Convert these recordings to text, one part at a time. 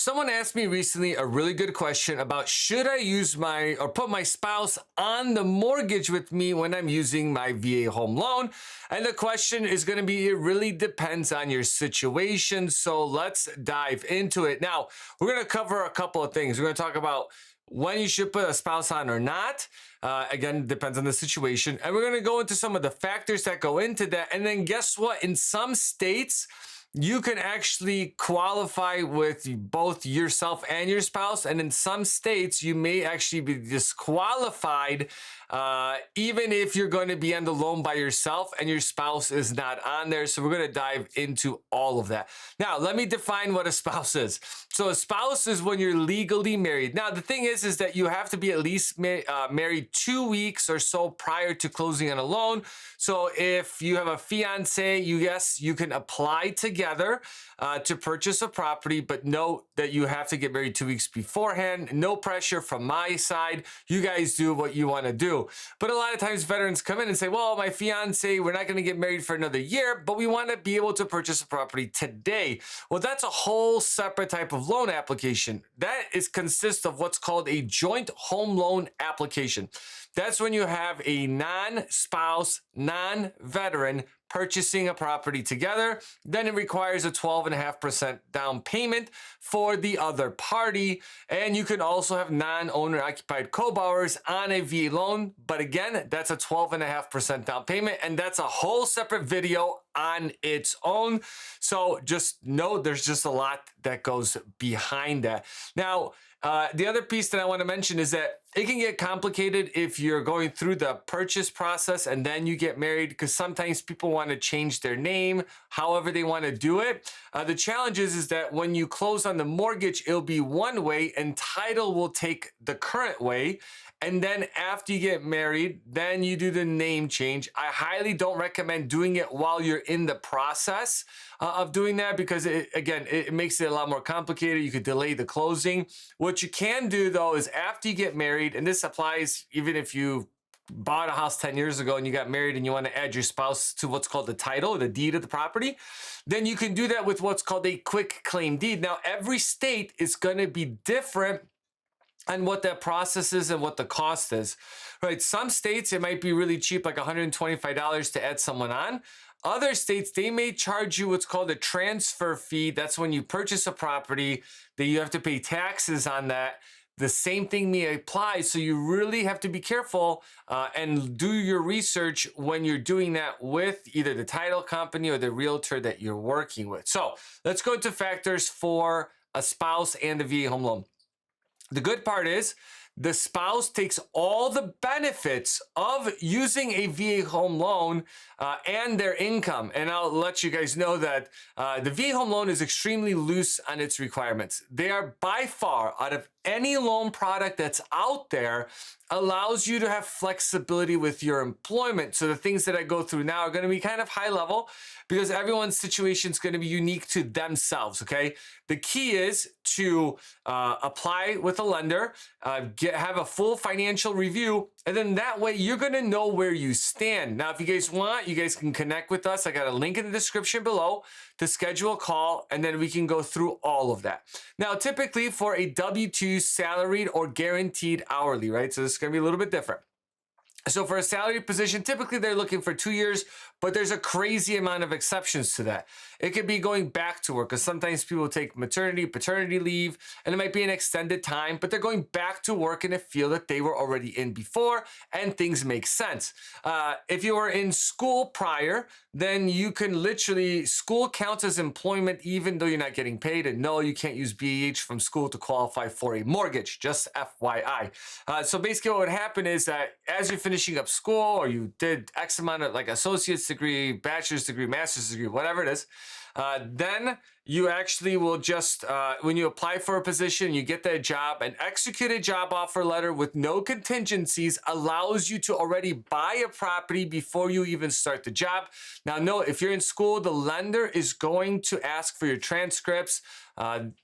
Someone asked me recently a really good question about should I use my or put my spouse on the mortgage with me when I'm using my VA home loan? And the question is going to be it really depends on your situation. So let's dive into it. Now, we're going to cover a couple of things. We're going to talk about when you should put a spouse on or not. Again, depends on the situation. And we're going to go into some of the factors that go into that. And then guess what? In some states, you can actually qualify with both yourself and your spouse. And in some states, you may actually be disqualified even if you're going to be on the loan by yourself and your spouse is not on there. So we're going to dive into all of that. Now, let me define what a spouse is. So a spouse is when you're legally married. Now, the thing is that you have to be at least married 2 weeks or so prior to closing on a loan. So if you have a fiance, yes, you can apply together to purchase a property, but note that you have to get married 2 weeks beforehand. No pressure from my side. You guys do what you want to do. But a lot of times veterans come in and say, well, my fiance, we're not going to get married for another year, but we want to be able to purchase a property today. Well, that's a whole separate type of loan application. That consists of what's called a joint home loan application. That's when you have a non-spouse, non-veteran purchasing a property together. Then it requires a 12.5% down payment for the other party. And you can also have non-owner occupied co-borrowers on a VA loan. But again, that's a 12.5% down payment. And that's a whole separate video on its own. So just know there's just a lot that goes behind that. Now, the other piece that I want to mention is that it can get complicated if you're going through the purchase process and then you get married, because sometimes people want to change their name however they want to do it. The challenge is that when you close on the mortgage, it'll be one way and title will take the current way. And then after you get married, then you do the name change. I highly don't recommend doing it while you're in the process of doing that because, it makes it a lot more complicated. You could delay the closing. What you can do, though, is after you get married, and this applies even if you bought a house 10 years ago and you got married and you want to add your spouse to what's called the title, the deed of the property, then you can do that with what's called a quick claim deed. Now, every state is going to be different and what that process is and what the cost is, right? Some states, it might be really cheap, like $125 to add someone on. Other states, they may charge you what's called a transfer fee. That's when you purchase a property that you have to pay taxes on that. The same thing may apply. So you really have to be careful and do your research when you're doing that with either the title company or the realtor that you're working with. So let's go into factors for a spouse and the VA home loan. The good part is the spouse takes all the benefits of using a VA home loan and their income. And I'll let you guys know that the VA home loan is extremely loose on its requirements. They are by far, out of any loan product that's out there, allows you to have flexibility with your employment. So the things that I go through now are going to be kind of high level because everyone's situation is going to be unique to themselves, okay? The key is to apply with a lender, have a full financial review, and then that way you're going to know where you stand. Now, if you guys want, you guys can connect with us. I got a link in the description below to schedule a call, and then we can go through all of that. Now, typically for a W-2 salaried or guaranteed hourly, right? So this is going to be a little bit different. So for a salary position, typically they're looking for 2 years, but there's a crazy amount of exceptions to that. It could be going back to work because sometimes people take maternity, paternity leave, and it might be an extended time, but they're going back to work in a field that they were already in before, and things make sense. If you were in school prior, then you can literally, school counts as employment even though you're not getting paid, and no, you can't use BAH from school to qualify for a mortgage, just FYI. So basically what would happen is that as you're finishing up school or you did X amount of like associate's degree, bachelor's degree, master's degree, whatever it is, then you actually will just, when you apply for a position, you get that job, an executed job offer letter with no contingencies allows you to already buy a property before you even start the job. Now, note, if you're in school, the lender is going to ask for your transcripts.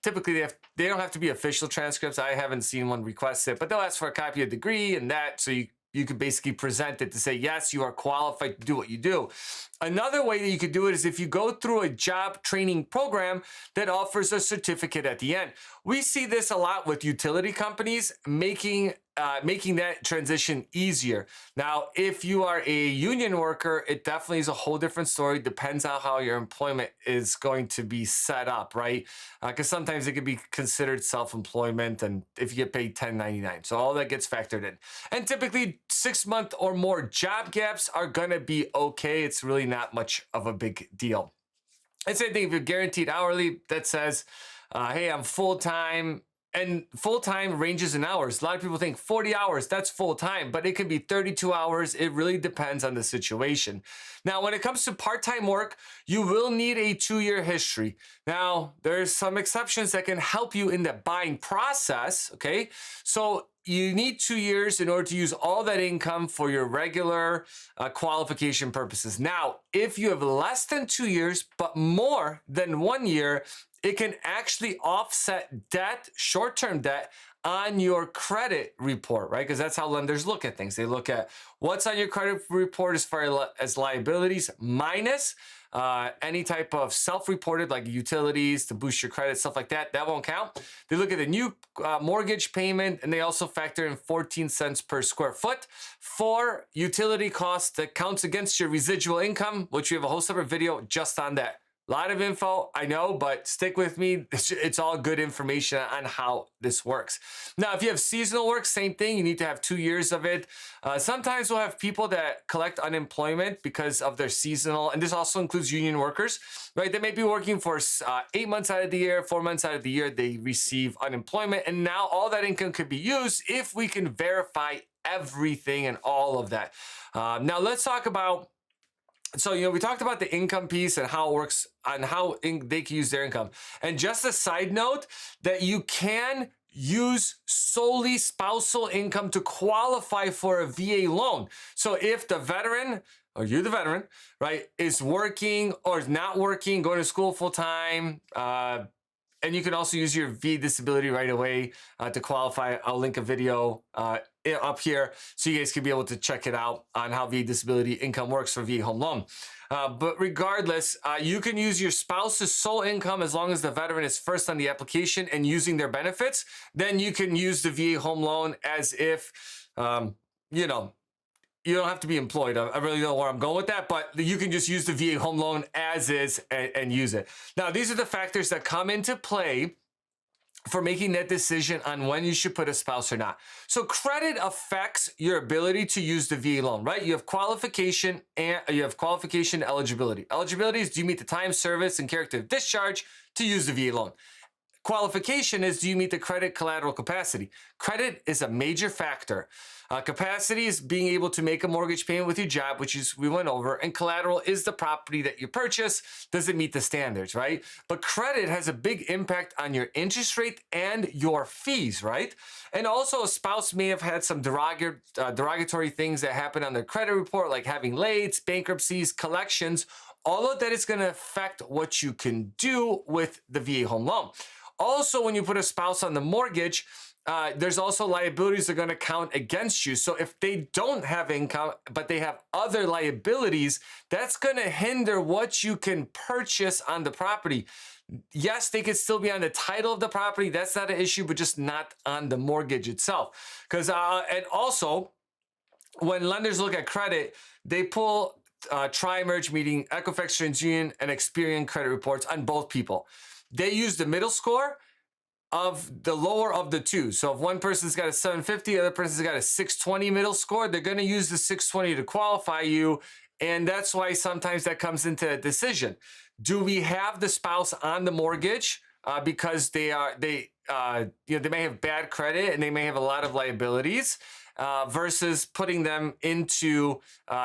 Typically, they don't have to be official transcripts. I haven't seen one requested, but they'll ask for a copy of the degree and that, so you you could basically present it to say, yes, you are qualified to do what you do. Another way that you could do it is if you go through a job training program that offers a certificate at the end. We see this a lot with utility companies making that transition easier. Now, if you are a union worker, it definitely is a whole different story. Depends on how your employment is going to be set up, right? Because sometimes it could be considered self-employment, and if you get paid 1099, so all that gets factored in. And typically 6-month or more job gaps are gonna be okay. It's really not much of a big deal. And same thing if you're guaranteed hourly, that says, hey, I'm full-time. And full-time ranges in hours. A lot of people think 40 hours, that's full-time, but it could be 32 hours. It really depends on the situation. Now, when it comes to part-time work, you will need a 2-year history. Now, there's some exceptions that can help you in the buying process, okay? So you need 2 years in order to use all that income for your regular qualification purposes. Now, if you have less than 2 years, but more than 1 year, it can actually offset debt, short-term debt, on your credit report, right? Because that's how lenders look at things. They look at what's on your credit report as far as liabilities minus any type of self-reported like utilities to boost your credit, stuff like that. That won't count. They look at the new mortgage payment, and they also factor in 14 cents per square foot for utility costs that counts against your residual income, which we have a whole separate video just on that. A lot of info, I know, but stick with me. It's all good information on how this works. Now, if you have seasonal work, same thing. You need to have 2 years of it. Sometimes we'll have people that collect unemployment because of their seasonal, and this also includes union workers, right? They may be working for 8 months out of the year, 4 months out of the year, they receive unemployment. And now all that income could be used if we can verify everything and all of that. Now, let's talk about we talked about the income piece and how it works and how they can use their income. And just a side note that you can use solely spousal income to qualify for a VA loan. So if the veteran, or you're the veteran, right, is working or is not working, going to school full time, and you can also use your VA disability right away to qualify. I'll link a video up here so you guys can be able to check it out on how VA disability income works for VA home loan. But regardless, you can use your spouse's sole income as long as the veteran is first on the application and using their benefits. Then you can use the VA home loan as if, you don't have to be employed. I really don't know where I'm going with that, but you can just use the VA home loan as is and use it. Now, these are the factors that come into play for making that decision on when you should put a spouse or not. So credit affects your ability to use the VA loan, right? You have qualification and you have qualification eligibility. Eligibility is, do you meet the time, service, and character of discharge to use the VA loan? Qualification is, do you meet the credit collateral capacity? Credit is a major factor. Capacity is being able to make a mortgage payment with your job, which is we went over, and collateral is the property that you purchase. Does it meet the standards, right? But credit has a big impact on your interest rate and your fees, right? And also a spouse may have had some derogatory things that happen on their credit report, like having lates, bankruptcies, collections. All of that is going to affect what you can do with the VA home loan. Also, when you put a spouse on the mortgage, there's also liabilities that are going to count against you. So if they don't have income, but they have other liabilities, that's going to hinder what you can purchase on the property. Yes, they could still be on the title of the property. That's not an issue, but just not on the mortgage itself. Because and also, when lenders look at credit, they pull tri-merge, meaning Equifax, TransUnion, and Experian credit reports on both people. They use the middle score of the lower of the two. So if one person's got a 750, the other person's got a 620 middle score, they're going to use the 620 to qualify you. And that's why sometimes that comes into a decision. Do we have the spouse on the mortgage because they may have bad credit and they may have a lot of liabilities, versus putting them into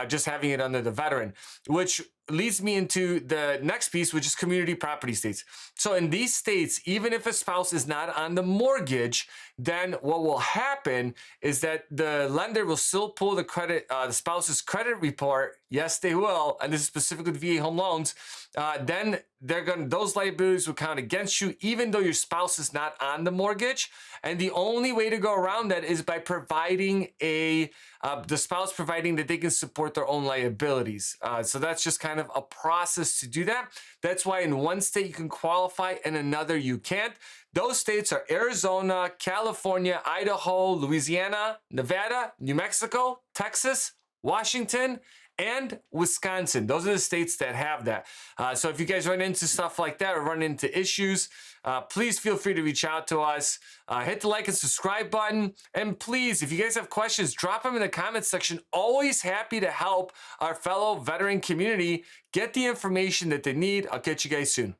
just having it under the veteran, which leads me into the next piece, which is community property states. So in these states, even if a spouse is not on the mortgage, then what will happen is that the lender will still pull the spouse's credit report. Yes, they will. And this is specifically VA home loans. Then those liabilities will count against you, even though your spouse is not on the mortgage. And the only way to go around that is by providing the spouse providing that they can support their own liabilities. So that's just kind of a process to do that. That's why in one state you can qualify and another you can't. Those states are Arizona, California, Idaho, Louisiana, Nevada, New Mexico, Texas, Washington, and Wisconsin. Those are the states that have that. So if you guys run into stuff like that or run into issues, please feel free to reach out to us. Hit the like and subscribe button. And please, if you guys have questions, drop them in the comments section. Always happy to help our fellow veteran community get the information that they need. I'll catch you guys soon.